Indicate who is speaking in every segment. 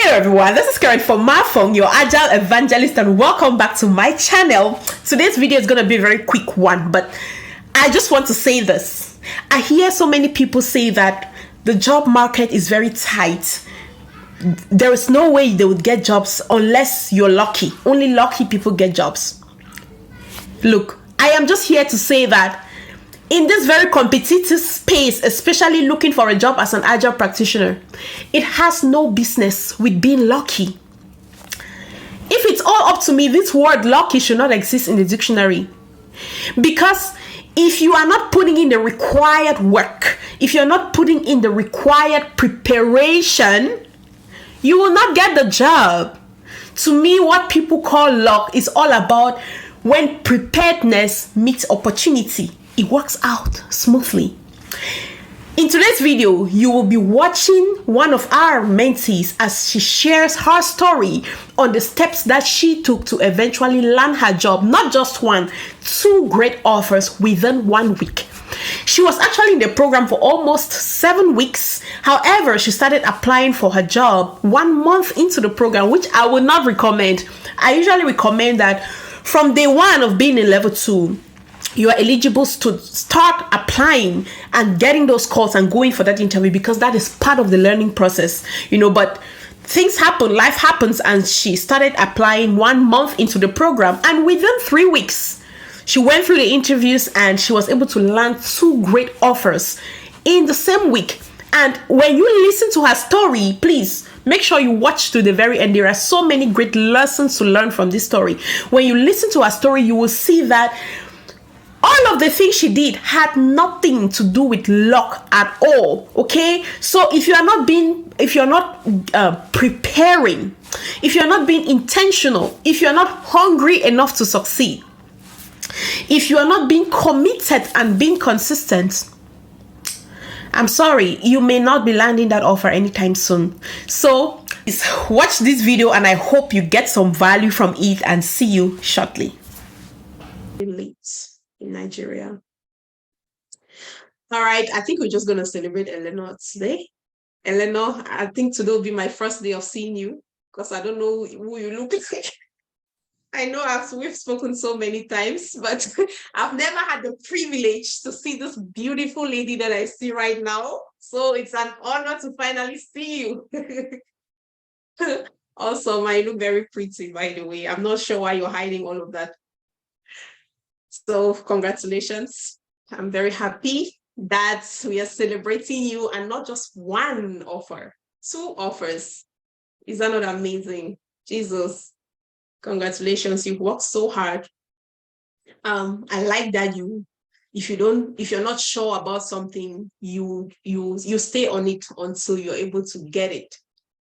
Speaker 1: Hello everyone, this is Karen from Fomafung, your Agile Evangelist, and welcome back to my channel. Today's video is going to be a very quick one, but I just want to say this. I hear so many people say that the job market is very tight. There is no way they would get jobs unless you're lucky. Only lucky people get jobs. Look, I am just here to say that in this very competitive space, especially looking for a job as an agile practitioner, it has no business with being lucky. If it's all up to me, this word lucky should not exist in the dictionary. Because if you are not putting in the required work, if you're not putting in the required preparation, you will not get the job. To me, what people call luck is all about when preparedness meets opportunity. It works out smoothly. In today's video, you will be watching one of our mentees as she shares her story on the steps that she took to eventually land her job. Not just one, two great offers within 1 week. She was actually in the program for almost 7 weeks. However, she started applying for her job 1 month into the program, which I would not recommend. I usually recommend that from day one of being in level 2, you are eligible to start applying and getting those calls and going for that interview, because that is part of the learning process, but things happen, life happens, and she started applying 1 month into the program, and within 3 weeks she went through the interviews and she was able to land 2 great offers in the same week. And when you listen to her story, please make sure you watch to the very end. There are so many great lessons to learn from this story. When you listen to her story, you will see that all of the things she did had nothing to do with luck at all. Okay, so if you're not preparing, if you're not being intentional, if you're not hungry enough to succeed, if you are not being committed and being consistent, I'm sorry, you may not be landing that offer anytime soon. So watch this video and I hope you get some value from it, and see you shortly. Late in Nigeria. All right, I think we're just going to celebrate Elena today. Elena, I think today will be my first day of seeing you, because I don't know who you look like. I know we've spoken so many times, but I've never had the privilege to see this beautiful lady that I see right now. So it's an honor to finally see you. Also, I look very pretty, by the way. I'm not sure why you're hiding all of that. So congratulations. I'm very happy that we are celebrating you, and not just 1 offer, 2 offers. Is that not amazing? Jesus, congratulations. You've worked so hard. I like that if you're not sure about something, you stay on it until you're able to get it.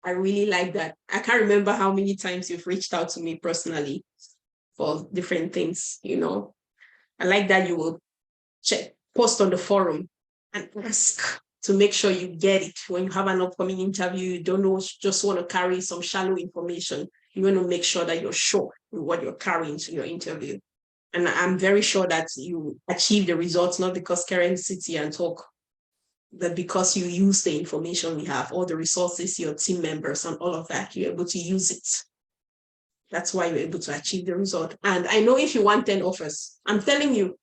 Speaker 1: I really like that. I can't remember how many times you've reached out to me personally for different things, I like that you will post on the forum and ask to make sure you get it. When you have an upcoming interview, you don't know, just want to carry some shallow information. You want to make sure that you're sure with what you're carrying to your interview. And I'm very sure that you achieve the results, not because Karen sits here and talk, but because you use the information we have, all the resources, your team members and all of that, you're able to use it. That's why you're able to achieve the result. And I know if you want 10 offers, I'm telling you,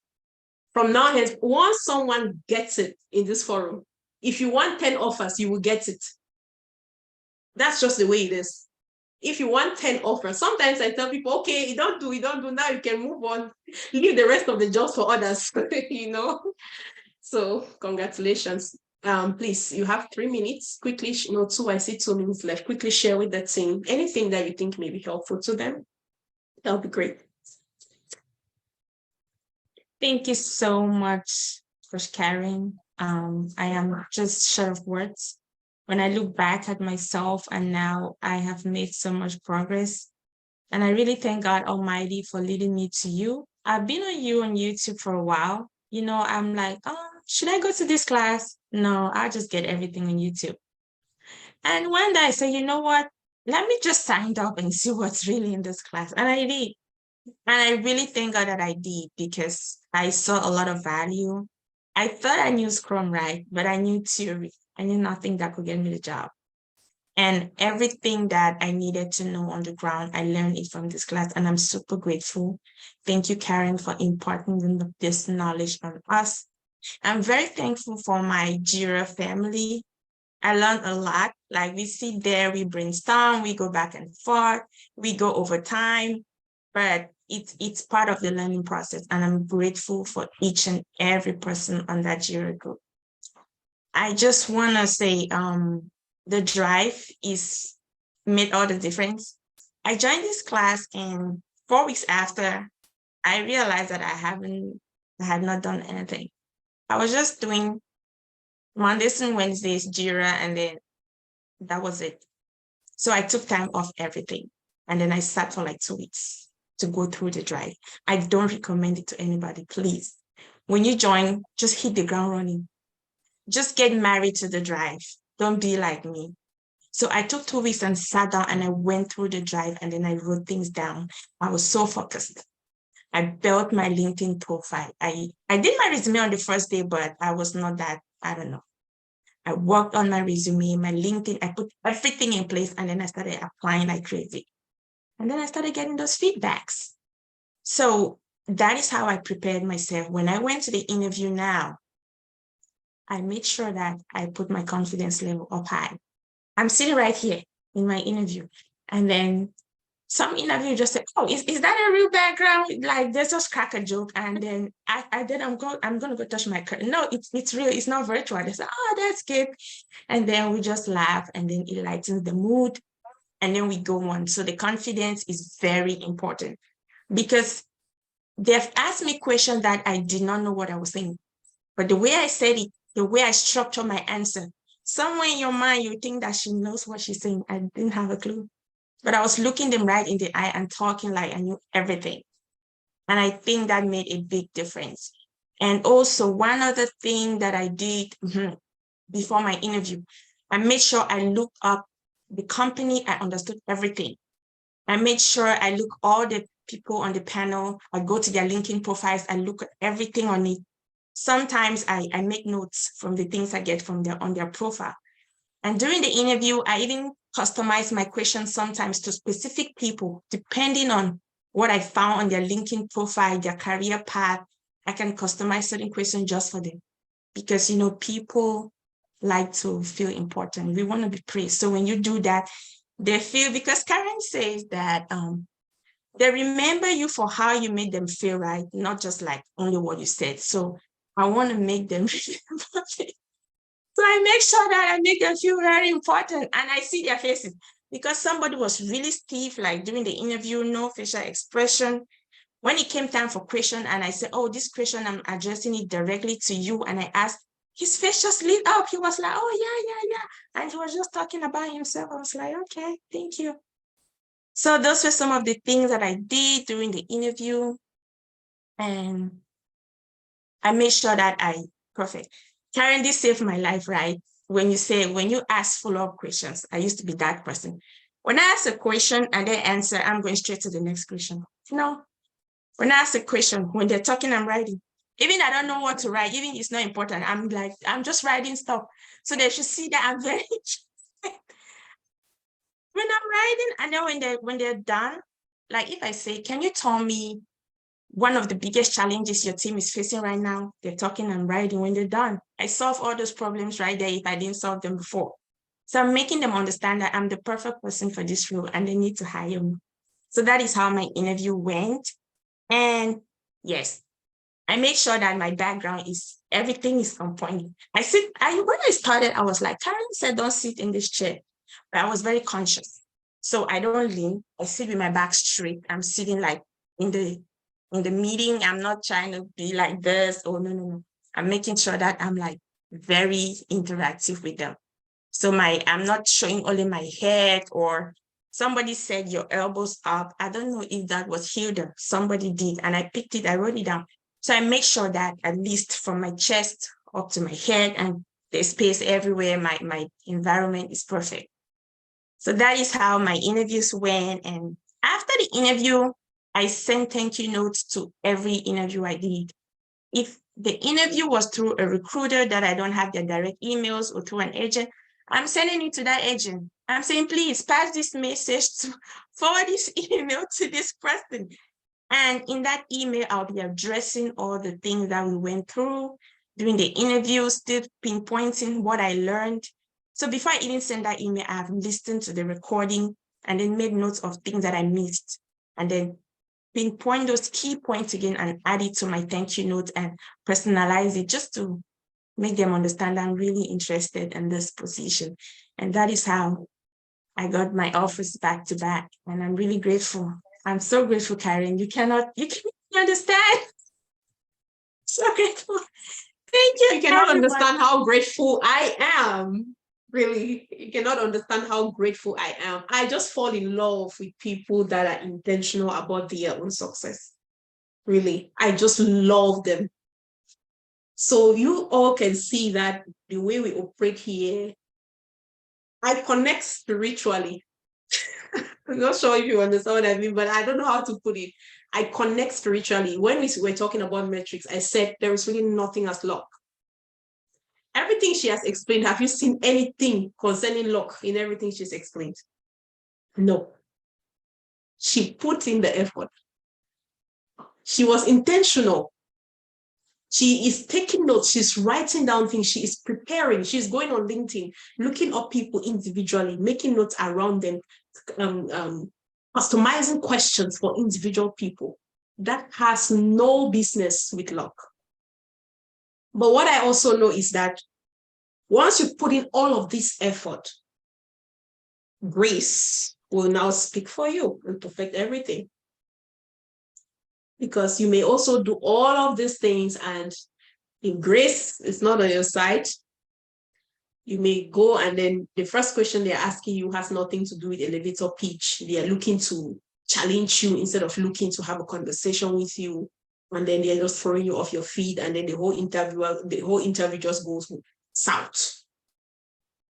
Speaker 1: from now on, once someone gets it in this forum, if you want 10 offers, you will get it. That's just the way it is. If you want 10 offers, sometimes I tell people, okay, you don't do, now you can move on, leave the rest of the jobs for others, So congratulations. Please, you have 3 minutes. Quickly, 2, I see 2 minutes left. Quickly share with the team anything that you think may be helpful to them. That'll be great.
Speaker 2: Thank you so much for sharing. I am just short of words. When I look back at myself, and now I have made so much progress, and I really thank God Almighty for leading me to you. I've been on YouTube for a while. I'm like, should I go to this class? No, I'll just get everything on YouTube. And one day I said, you know what? Let me just sign up and see what's really in this class. And I did. And I really thank God that I did, because I saw a lot of value. I thought I knew Scrum right, but I knew theory. I knew nothing that could get me the job. And everything that I needed to know on the ground, I learned it from this class, and I'm super grateful. Thank you, Karen, for imparting this knowledge on us. I'm very thankful for my Jira family. I learned a lot. Like, we sit there, we brainstorm, we go back and forth, we go over time, but it's part of the learning process. And I'm grateful for each and every person on that Jira group. I just want to say the drive is made all the difference. I joined this class, and 4 weeks after, I realized that I had not done anything. I was just doing Mondays and Wednesdays, Jira, and then that was it. So I took time off everything. And then I sat for like 2 weeks to go through the drive. I don't recommend it to anybody, please. When you join, just hit the ground running. Just get married to the drive. Don't be like me. So I took 2 weeks and sat down, and I went through the drive, and then I wrote things down. I was so focused. I built my LinkedIn profile. I did my resume on the first day, but I was not that, I don't know. I worked on my resume, my LinkedIn, I put everything in place, and then I started applying like crazy. And then I started getting those feedbacks. So that is how I prepared myself. When I went to the interview now, I made sure that I put my confidence level up high. I'm sitting right here in my interview. And then some interview just said, "Oh, is that a real background?" Like, they just crack a joke. And then I'm gonna go touch my curtain. No, it's real, it's not virtual. They said, "Oh, that's good." And then we just laugh, and then it lightens the mood. And then we go on. So the confidence is very important, because they've asked me questions that I did not know what I was saying. But the way I said it, the way I structure my answer, somewhere in your mind, you think that she knows what she's saying. I didn't have a clue. But I was looking them right in the eye and talking like I knew everything. And I think that made a big difference. And also, one other thing that I did before my interview, I made sure I looked up the company. I understood everything. I made sure I look all the people on the panel. I go to their LinkedIn profiles. I look at everything on it. Sometimes I make notes from the things I get from on their profile. And during the interview, I even customize my questions sometimes to specific people, depending on what I found on their LinkedIn profile, their career path. I can customize certain questions just for them, because, people like to feel important. We want to be praised. So when you do that, they feel, because Karen says that they remember you for how you made them feel, right? Not just like only what you said. So I want to make them remember me. So I make sure that I make them feel very important, and I see their faces, because somebody was really stiff, like during the interview, no facial expression. When it came time for question, and I said, "Oh, this question, I'm addressing it directly to you," and I asked, his face just lit up. He was like, "Oh, yeah. And he was just talking about himself. I was like, "Okay, thank you." So those were some of the things that I did during the interview. And I made sure that perfect. Karen, this saved my life, right? When you ask follow-up questions, I used to be that person. When I ask a question and they answer, I'm going straight to the next question. When I ask a question, when they're talking, I'm writing. Even I don't know what to write, even it's not important. I'm just writing stuff. So they should see that I'm very when I'm writing, and then when they're done, like if I say, "Can you tell me one of the biggest challenges your team is facing right now?" They're talking and writing. When they're done, I solve all those problems right there if I didn't solve them before. So I'm making them understand that I'm the perfect person for this role, and they need to hire me. So that is how my interview went. And yes, I made sure that my background everything is on point. When I started, I was like, Karen said, "Don't sit in this chair." But I was very conscious. So I don't lean. I sit with my back straight. I'm sitting like in the meeting. I'm not trying to be like this. Oh, no. I'm making sure that I'm like very interactive with them. So I'm not showing only my head, or somebody said your elbows up. I don't know if that was Hilda. Somebody did, and I picked it, I wrote it down. So I make sure that at least from my chest up to my head, and there's space everywhere, my environment is perfect. So that is how my interviews went. And after the interview, I sent thank you notes to every interview I did. If the interview was through a recruiter that I don't have their direct emails, or through an agent, I'm sending it to that agent. I'm saying, please pass this message forward this email to this person. And in that email, I'll be addressing all the things that we went through during the interview, still pinpointing what I learned. So before I even send that email, I've listened to the recording and then made notes of things that I missed. And then pinpoint those key points again and add it to my thank you note and personalize it just to make them understand I'm really interested in this position. And that is how I got my offers back to back. And I'm really grateful. I'm so grateful, Karen. You cannot understand. So grateful. Thank you.
Speaker 1: You cannot
Speaker 2: everyone.
Speaker 1: understand how grateful I am. Really, you cannot understand how grateful I am. I just fall in love with people that are intentional about their own success. Really, I just love them. So you all can see that the way we operate here, I connect spiritually. I'm not sure if you understand what I mean, but I don't know how to put it. I connect spiritually. When we were talking about metrics, I said there is really nothing as luck. Everything she has explained, have you seen anything concerning luck in everything she's explained? No. She put in the effort. She was intentional. She is taking notes. She's writing down things. She is preparing. She's going on LinkedIn, looking up people individually, making notes around them, customizing questions for individual people. That has no business with luck. But what I also know is that once you put in all of this effort, grace will now speak for you and perfect everything. Because you may also do all of these things, and if grace is not on your side, you may go and then the first question they're asking you has nothing to do with elevator pitch. They are looking to challenge you instead of looking to have a conversation with you. And then they're just throwing you off your feet, and then the whole interview just goes south.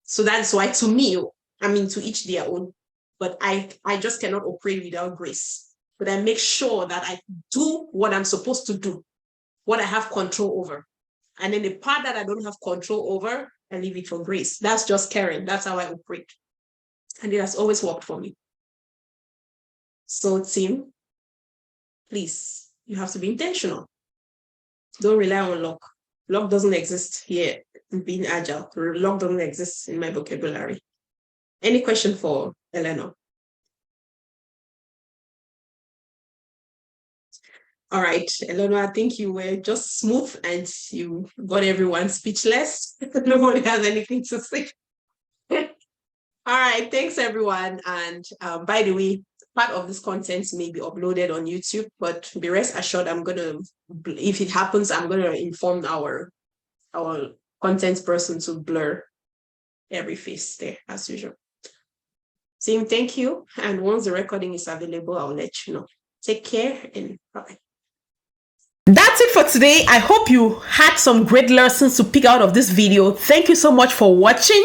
Speaker 1: So that's why, to me, I mean, to each their own, but I just cannot operate without grace. But I make sure that I do what I'm supposed to do, what I have control over. And then the part that I don't have control over, I leave it for grace. That's just caring. That's how I operate. And it has always worked for me. So team, please, you have to be intentional. Don't rely on luck. Luck doesn't exist here in being agile. Luck doesn't exist in my vocabulary. Any question for Elena? All right, Elena, I think you were just smooth and you got everyone speechless. Nobody has anything to say. All right, thanks everyone. And by the way, part of this content may be uploaded on YouTube, but be rest assured, if it happens, I'm gonna inform our content person to blur every face there as usual. Team, thank you. And once the recording is available, I'll let you know. Take care and bye. That's it for today. I hope you had some great lessons to pick out of this video. Thank you so much for watching.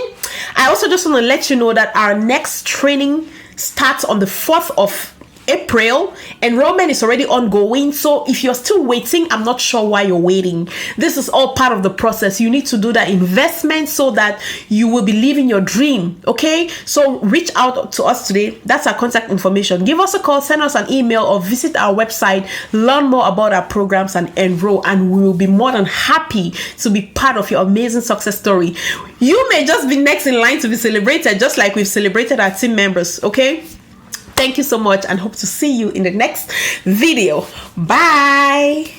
Speaker 1: I also just want to let you know that our next training starts on the 4th of April. Enrollment is already ongoing, so if you're still waiting, I'm not sure why you're waiting. This is all part of the process. You need to do that investment so that you will be living your dream. Okay, so reach out to us today. That's our contact information. Give us a call, send us an email, or visit our website, learn more about our programs and enroll, and we will be more than happy to be part of your amazing success story. You may just be next in line to be celebrated, just like we've celebrated our team members. Okay, thank you so much and hope to see you in the next video. Bye.